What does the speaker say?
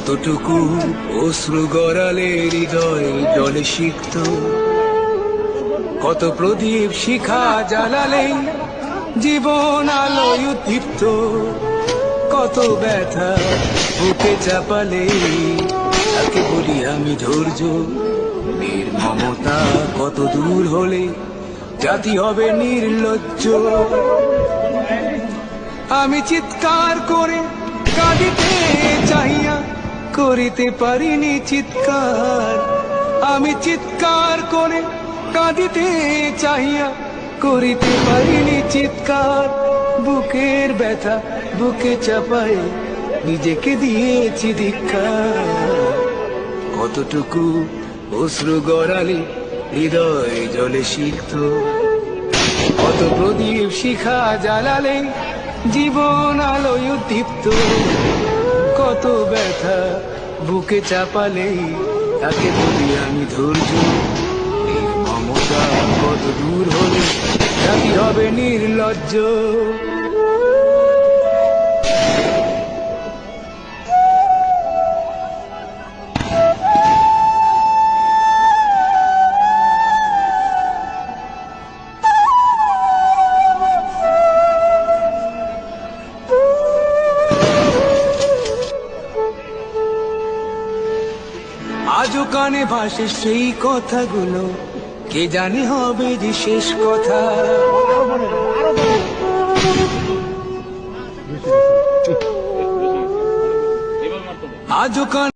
কতটুকু অশ্রু গড়ালে হৃদয় জলে সিক্ত, কত প্রদীপ শিখা জ্বালালে জীবন আলোয় উদ্দীপ্ত, কত ব্যথা বুকে চাপালে তাকে বলি আমি ধৈর্য। নির্মমতা কত দূর হলে জাতি হবে নির্লজ্জ। আমি চিৎকার করে কাঁদিতে চাহিয়া করিতে পারিনি চিৎকার, আমি চিৎকার করে কাঁদিতে চাহিয়া করিতে পারিনি চিৎকার। বুকের ব্যথা বুকে চাপায় নিজেকে দিয়েছি ধিক্কার। কতটুকু অশ্রু গড়ালে হৃদয় জলে সিক্ত, কত প্রদীপ শিখা জ্বালালে জীবন আলোয় উদ্দীপ্ত, কত ব্যথা বুকে চাপালে তাকে বলি আমি ধৈর্য। নির্মমতা কত দূর হলে জাতি হবে নির্লজ্জ। আজও কানে ভাসে সেই কথাগুলো, কে জানে হবে যে শেষ কথা। আজও কানে